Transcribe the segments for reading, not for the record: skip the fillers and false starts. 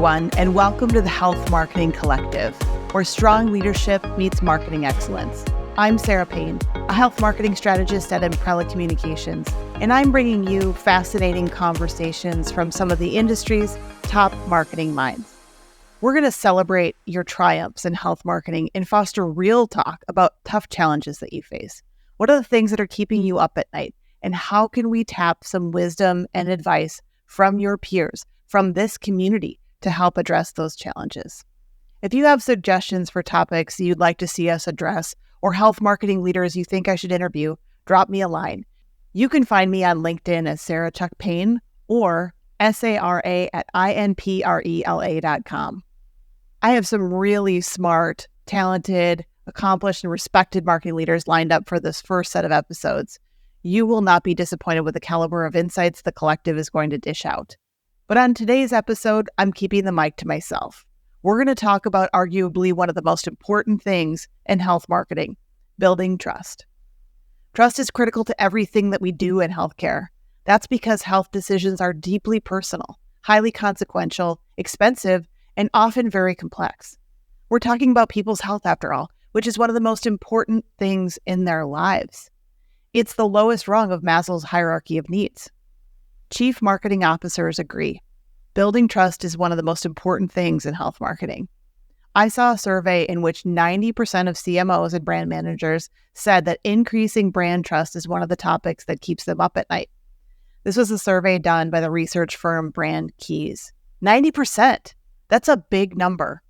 everyone, and welcome to the Health Marketing Collective, where strong leadership meets marketing excellence. I'm Sara Payne, a health marketing strategist at Inprela Communications, and I'm bringing you fascinating conversations from some of the industry's top marketing minds. We're going to celebrate your triumphs in health marketing and foster real talk about tough challenges that you face. What are the things that are keeping you up at night? And how can we tap some wisdom and advice from your peers, from this community, to help address those challenges? If you have suggestions for topics you'd like to see us address, or health marketing leaders you think I should interview, drop me a line. You can find me on LinkedIn as Sara Payne or SARA@INPRELA.com. I have some really smart, talented, accomplished, and respected marketing leaders lined up for this first set of episodes. You will not be disappointed with the caliber of insights the collective is going to dish out. But on today's episode, I'm keeping the mic to myself. We're going to talk about arguably one of the most important things in health marketing, building trust. Trust is critical to everything that we do in healthcare. That's because health decisions are deeply personal, highly consequential, expensive, and often very complex. We're talking about people's health after all, which is one of the most important things in their lives. It's the lowest rung of Maslow's hierarchy of needs. Chief marketing officers agree. Building trust is one of the most important things in health marketing. I saw a survey in which 90% of CMOs and brand managers said that increasing brand trust is one of the topics that keeps them up at night. This was a survey done by the research firm Brand Keys. 90%! That's a big number.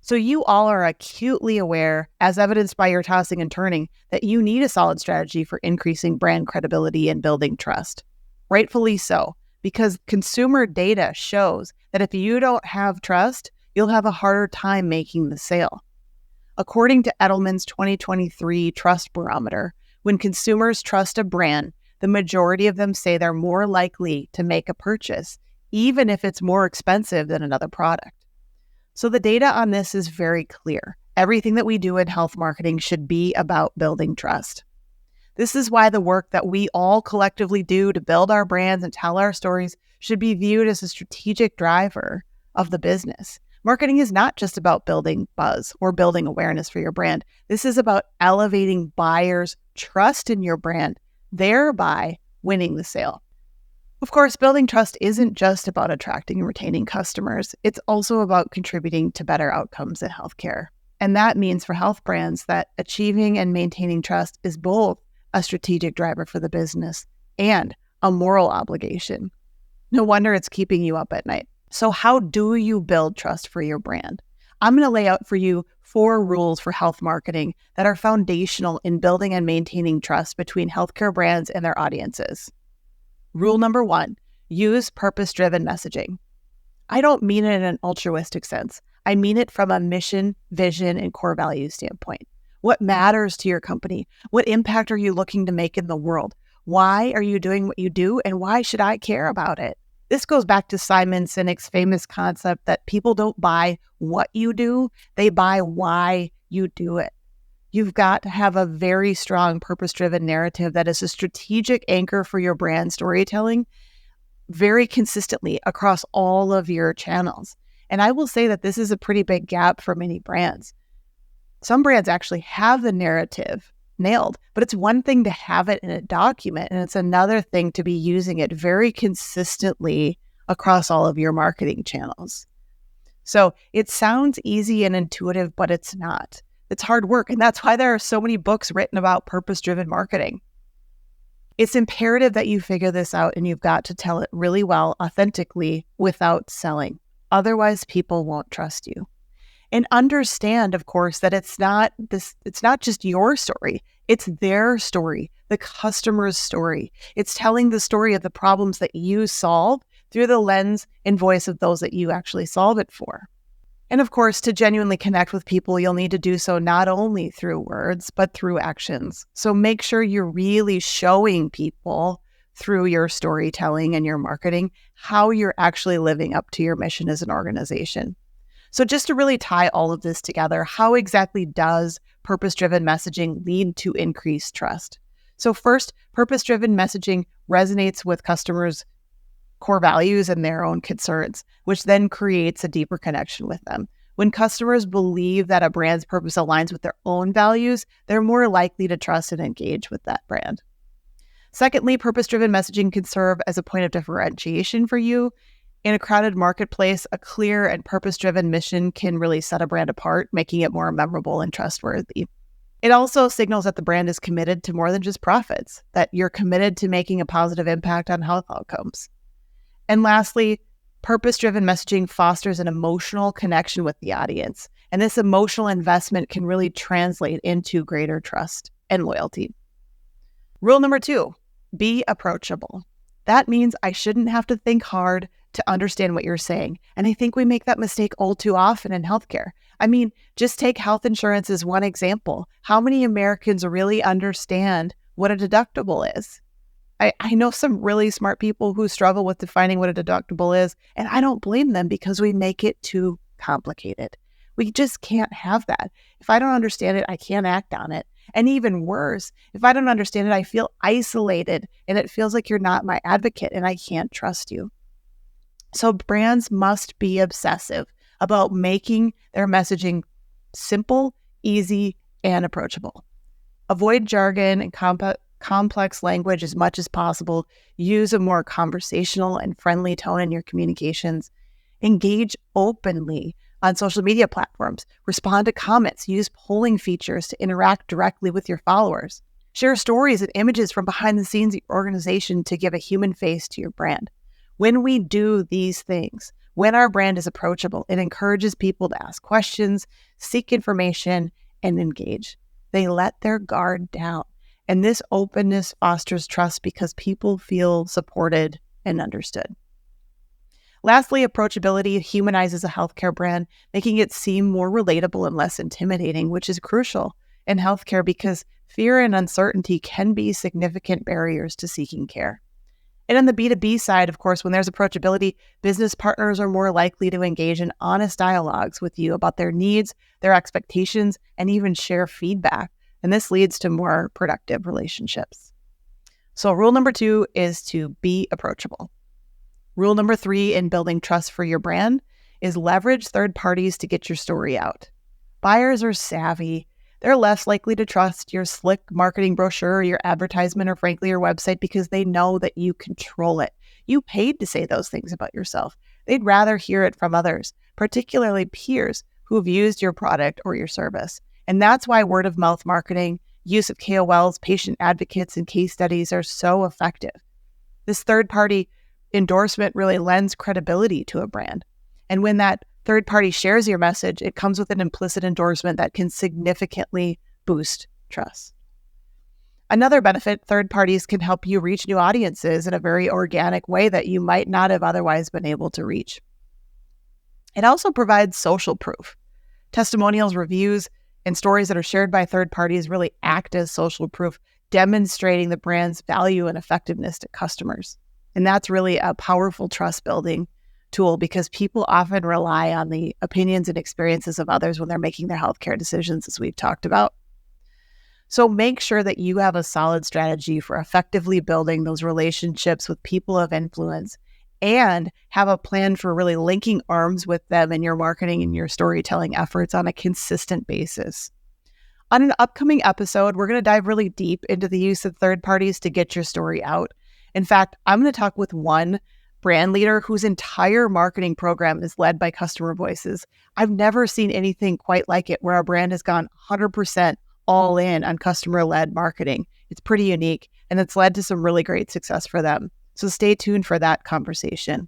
So you all are acutely aware, as evidenced by your tossing and turning, that you need a solid strategy for increasing brand credibility and building trust. Rightfully so, because consumer data shows that if you don't have trust, you'll have a harder time making the sale. According to Edelman's 2023 Trust Barometer, when consumers trust a brand, the majority of them say they're more likely to make a purchase, even if it's more expensive than another product. So the data on this is very clear. Everything that we do in health marketing should be about building trust. This is why the work that we all collectively do to build our brands and tell our stories should be viewed as a strategic driver of the business. Marketing is not just about building buzz or building awareness for your brand. This is about elevating buyers' trust in your brand, thereby winning the sale. Of course, building trust isn't just about attracting and retaining customers. It's also about contributing to better outcomes in healthcare. And that means for health brands that achieving and maintaining trust is both a strategic driver for the business and a moral obligation. No wonder it's keeping you up at night. So how do you build trust for your brand? I'm going to lay out for you 4 rules for health marketing that are foundational in building and maintaining trust between healthcare brands and their audiences. Rule number 1, use purpose-driven messaging. I don't mean it in an altruistic sense. I mean it from a mission, vision, and core value standpoint. What matters to your company? What impact are you looking to make in the world? Why are you doing what you do, and why should I care about it? This goes back to Simon Sinek's famous concept that people don't buy what you do, they buy why you do it. You've got to have a very strong purpose-driven narrative that is a strategic anchor for your brand storytelling very consistently across all of your channels. And I will say that this is a pretty big gap for many brands. Some brands actually have the narrative nailed, but it's one thing to have it in a document, and it's another thing to be using it very consistently across all of your marketing channels. So it sounds easy and intuitive, but it's not. It's hard work, and that's why there are so many books written about purpose-driven marketing. It's imperative that you figure this out, and you've got to tell it really well, authentically, without selling. Otherwise, people won't trust you. And understand, of course, that it's not just your story. It's their story, the customer's story. It's telling the story of the problems that you solve through the lens and voice of those that you actually solve it for. And of course, to genuinely connect with people, you'll need to do so not only through words, but through actions. So make sure you're really showing people through your storytelling and your marketing how you're actually living up to your mission as an organization. So just to really tie all of this together, how exactly does purpose-driven messaging lead to increased trust? So first, purpose-driven messaging resonates with customers' core values and their own concerns, which then creates a deeper connection with them. When customers believe that a brand's purpose aligns with their own values, they're more likely to trust and engage with that brand. Secondly, purpose-driven messaging can serve as a point of differentiation for you. In a crowded marketplace, a clear and purpose-driven mission can really set a brand apart, making it more memorable and trustworthy. It also signals that the brand is committed to more than just profits, that you're committed to making a positive impact on health outcomes. And lastly, purpose-driven messaging fosters an emotional connection with the audience. And this emotional investment can really translate into greater trust and loyalty. Rule number 2, be approachable. That means I shouldn't have to think hard to understand what you're saying. And I think we make that mistake all too often in healthcare. I mean, just take health insurance as one example. How many Americans really understand what a deductible is? I know some really smart people who struggle with defining what a deductible is, and I don't blame them because we make it too complicated. We just can't have that. If I don't understand it, I can't act on it. And even worse, if I don't understand it, I feel isolated and it feels like you're not my advocate and I can't trust you. So brands must be obsessive about making their messaging simple, easy, and approachable. Avoid jargon and complex language as much as possible. Use a more conversational and friendly tone in your communications. Engage openly on social media platforms. Respond to comments. Use polling features to interact directly with your followers. Share stories and images from behind the scenes of your organization to give a human face to your brand. When we do these things, when our brand is approachable, it encourages people to ask questions, seek information, and engage. They let their guard down. And this openness fosters trust because people feel supported and understood. Lastly, approachability humanizes a healthcare brand, making it seem more relatable and less intimidating, which is crucial in healthcare because fear and uncertainty can be significant barriers to seeking care. And on the B2B side, of course, when there's approachability, business partners are more likely to engage in honest dialogues with you about their needs, their expectations, and even share feedback. And this leads to more productive relationships. So rule number 2 is to be approachable. Rule number 3 in building trust for your brand is leverage third parties to get your story out. Buyers are savvy. They're less likely to trust your slick marketing brochure, your advertisement, or frankly, your website because they know that you control it. You paid to say those things about yourself. They'd rather hear it from others, particularly peers who have used your product or your service. And that's why word of mouth marketing, use of KOLs, patient advocates, and case studies are so effective. This third party endorsement really lends credibility to a brand. And when that third party shares your message, it comes with an implicit endorsement that can significantly boost trust. Another benefit, third parties can help you reach new audiences in a very organic way that you might not have otherwise been able to reach. It also provides social proof. Testimonials, reviews, and stories that are shared by third parties really act as social proof, demonstrating the brand's value and effectiveness to customers. And that's really a powerful trust building tool because people often rely on the opinions and experiences of others when they're making their healthcare decisions, as we've talked about. So make sure that you have a solid strategy for effectively building those relationships with people of influence and have a plan for really linking arms with them in your marketing and your storytelling efforts on a consistent basis. On an upcoming episode, we're going to dive really deep into the use of third parties to get your story out. In fact, I'm going to talk with one brand leader whose entire marketing program is led by customer voices. I've never seen anything quite like it where a brand has gone 100% all in on customer-led marketing. It's pretty unique, and it's led to some really great success for them. So stay tuned for that conversation.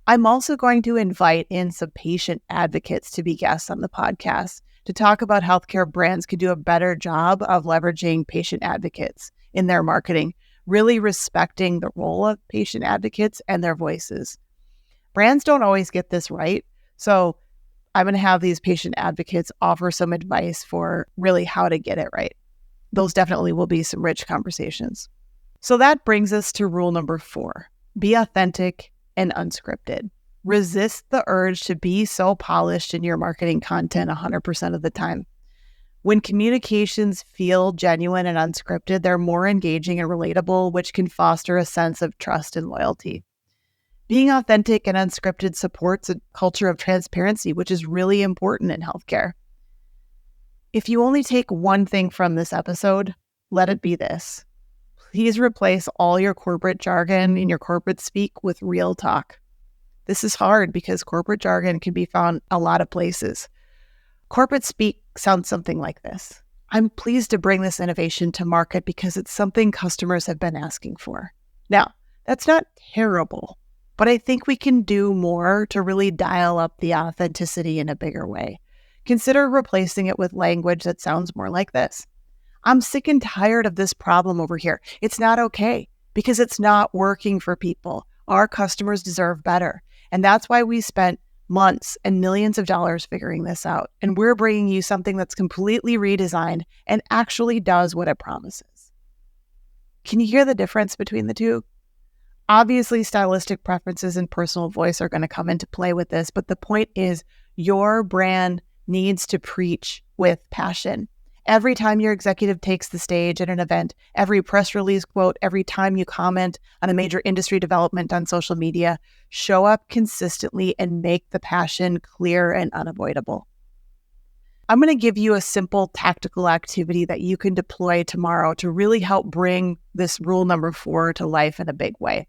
I'm also going to invite in some patient advocates to be guests on the podcast to talk about healthcare brands could do a better job of leveraging patient advocates in their marketing, really respecting the role of patient advocates and their voices. Brands don't always get this right. So I'm going to have these patient advocates offer some advice for really how to get it right. Those definitely will be some rich conversations. So that brings us to rule number 4, be authentic and unscripted. Resist the urge to be so polished in your marketing content 100% of the time. When communications feel genuine and unscripted, they're more engaging and relatable, which can foster a sense of trust and loyalty. Being authentic and unscripted supports a culture of transparency, which is really important in healthcare. If you only take one thing from this episode, let it be this. Please replace all your corporate jargon and your corporate speak with real talk. This is hard because corporate jargon can be found a lot of places. Corporate speak sounds something like this. I'm pleased to bring this innovation to market because it's something customers have been asking for. Now, that's not terrible, but I think we can do more to really dial up the authenticity in a bigger way. Consider replacing it with language that sounds more like this. I'm sick and tired of this problem over here. It's not okay because it's not working for people. Our customers deserve better. And that's why we spent months and millions of dollars figuring this out. And we're bringing you something that's completely redesigned and actually does what it promises. Can you hear the difference between the two? Obviously, stylistic preferences and personal voice are going to come into play with this, but the point is your brand needs to preach with passion. Every time your executive takes the stage at an event, every press release quote, every time you comment on a major industry development on social media, show up consistently and make the passion clear and unavoidable. I'm going to give you a simple tactical activity that you can deploy tomorrow to really help bring this rule number 4 to life in a big way.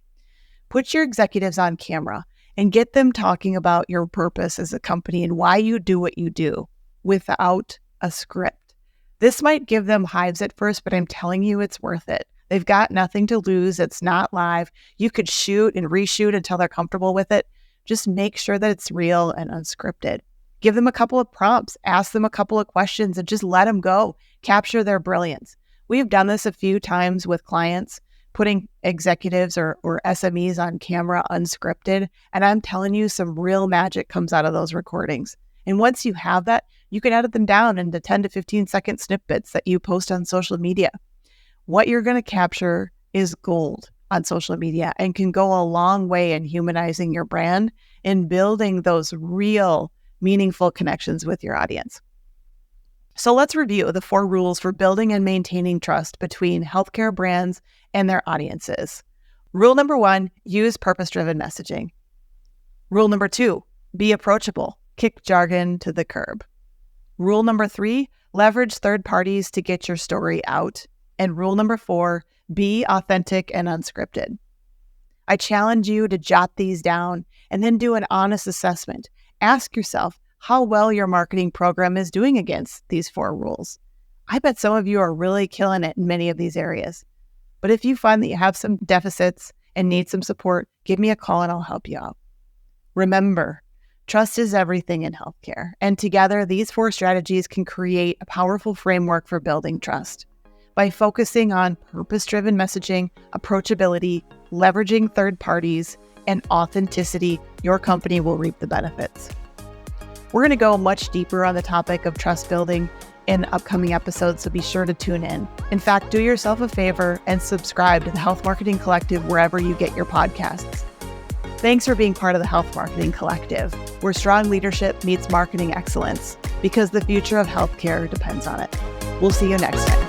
Put your executives on camera and get them talking about your purpose as a company and why you do what you do without a script. This might give them hives at first, but I'm telling you it's worth it. They've got nothing to lose. It's not live. You could shoot and reshoot until they're comfortable with it. Just make sure that it's real and unscripted. Give them a couple of prompts, ask them a couple of questions, and just let them go. Capture their brilliance. We've done this a few times with clients, putting executives or SMEs on camera unscripted, and I'm telling you some real magic comes out of those recordings. And once you have that, you can edit them down into 10 to 15 second snippets that you post on social media. What you're going to capture is gold on social media and can go a long way in humanizing your brand and building those real, meaningful connections with your audience. So let's review the 4 rules for building and maintaining trust between healthcare brands and their audiences. Rule number 1, use purpose-driven messaging. Rule number 2, be approachable. Kick jargon to the curb. Rule number 3, leverage third parties to get your story out. And rule number 4, be authentic and unscripted. I challenge you to jot these down and then do an honest assessment. Ask yourself how well your marketing program is doing against these 4 rules. I bet some of you are really killing it in many of these areas. But if you find that you have some deficits and need some support, give me a call and I'll help you out. Remember, trust is everything in healthcare, and together these 4 strategies can create a powerful framework for building trust. By focusing on purpose-driven messaging, approachability, leveraging third parties, and authenticity, your company will reap the benefits. We're going to go much deeper on the topic of trust building in upcoming episodes, so be sure to tune in. In fact, do yourself a favor and subscribe to the Health Marketing Collective wherever you get your podcasts. Thanks for being part of the Health Marketing Collective, where strong leadership meets marketing excellence, because the future of healthcare depends on it. We'll see you next time.